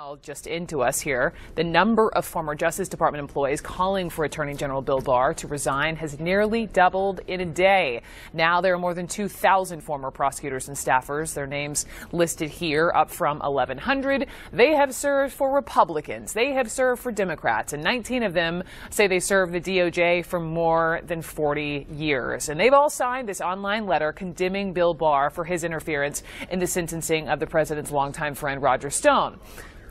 email just into us here. The number of former Justice Department employees calling for Attorney General Bill Barr to resign has nearly doubled in a day. Now there are more than 2,000 former prosecutors and staffers. Their names listed here, up from 1,100. They have served for Republicans. They have served for Democrats, and 19 of them say they served the DOJ for more than 40 years. And they've all signed this online letter condemning Bill Barr for his interference in the sentencing of the president's longtime friend Roger Stone.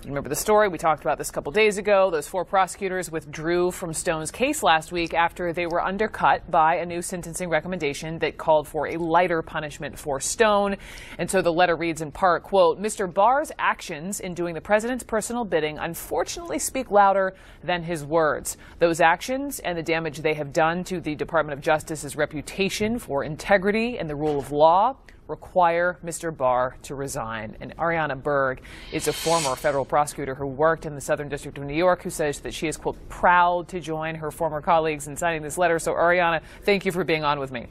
You remember the story? We talked about this a couple days ago. Those 4 prosecutors withdrew from Stone's case last week after they were undercut by a new sentencing recommendation that called for a lighter punishment for Stone. And so the letter reads in part, quote, "Mr. Barr's actions in doing the president's personal bidding unfortunately speak louder than his words. Those actions and the damage they have done to the Department of Justice's reputation for integrity and the rule of law require Mr. Barr to resign." And Arianna Berg is a former federal prosecutor who worked in the Southern District of New York, who says that she is, quote, proud to join her former colleagues in signing this letter. So, Arianna, thank you for being on with me.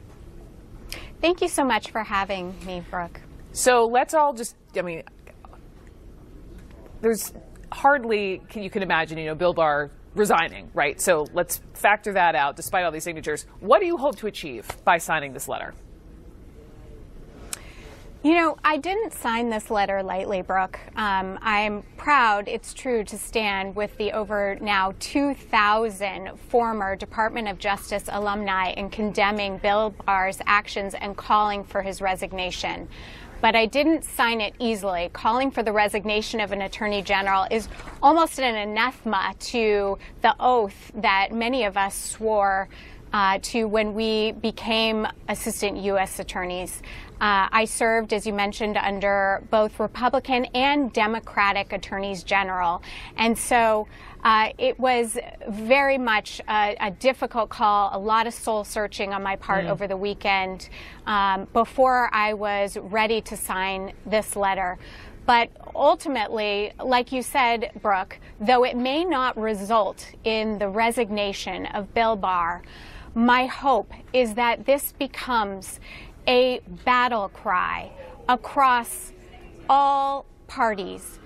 Thank you so much for having me, Brooke. So let's all just, I mean, there's hardly, you can imagine, Bill Barr resigning, right? So let's factor that out, despite all these signatures. What do you hope to achieve by signing this letter? I didn't sign this letter lightly, Brooke. I'm proud, it's true, to stand with the over now 2,000 former Department of Justice alumni in condemning Bill Barr's actions and calling for his resignation. But I didn't sign it easily. Calling for the resignation of an attorney general is almost an anathema to the oath that many of us swore to when we became assistant U.S. attorneys. I served, as you mentioned, under both Republican and Democratic attorneys general. And so it was very much a difficult call, a lot of soul searching on my part over the weekend before I was ready to sign this letter. But ultimately, like you said, Brooke, though it may not result in the resignation of Bill Barr, my hope is that this becomes a battle cry across all parties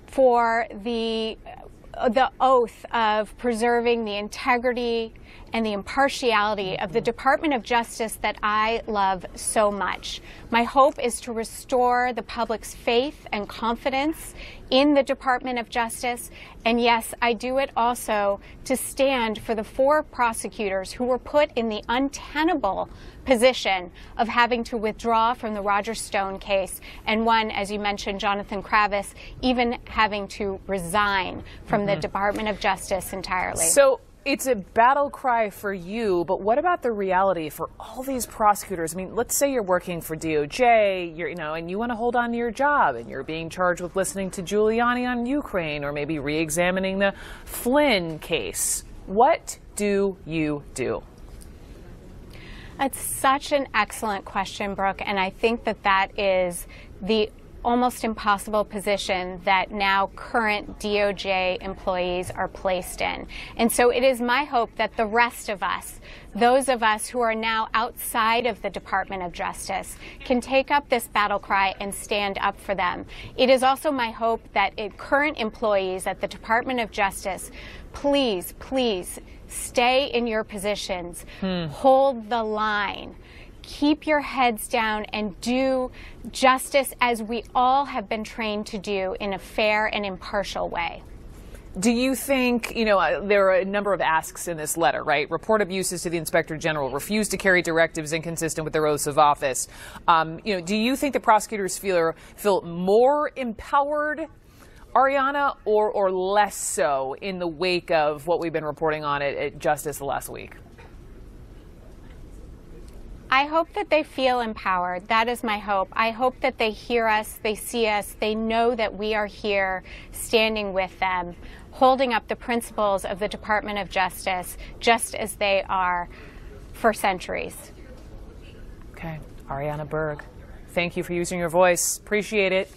for the oath of preserving the integrity and the impartiality of the Department of Justice that I love so much. My hope is to restore the public's faith and confidence in the Department of Justice. And yes, I do it also to stand for the 4 prosecutors who were put in the untenable position of having to withdraw from the Roger Stone case, and one, as you mentioned, Jonathan Kravis, even having to resign from the Department of Justice entirely. So it's a battle cry for you, but what about the reality for all these prosecutors? I mean, let's say you're working for DOJ, and you want to hold on to your job, and you're being charged with listening to Giuliani on Ukraine, or maybe re-examining the Flynn case. What do you do? It's such an excellent question, Brooke, and I think that is the almost impossible position that now current DOJ employees are placed in. And so it is my hope that the rest of us, those of us who are now outside of the Department of Justice, can take up this battle cry and stand up for them. It is also my hope that current employees at the Department of Justice, please, please stay in your positions, hold the line. Keep your heads down and do justice as we all have been trained to do in a fair and impartial way. Do you think, there are a number of asks in this letter, right? Report abuses to the Inspector General, refuse to carry directives inconsistent with their oaths of office. Do you think the prosecutors feel more empowered, Arianna, or less so in the wake of what we've been reporting on at Justice the last week? I hope that they feel empowered. That is my hope. I hope that they hear us, they see us, they know that we are here standing with them, holding up the principles of the Department of Justice just as they are for centuries. Okay. Arianna Berg, thank you for using your voice. Appreciate it.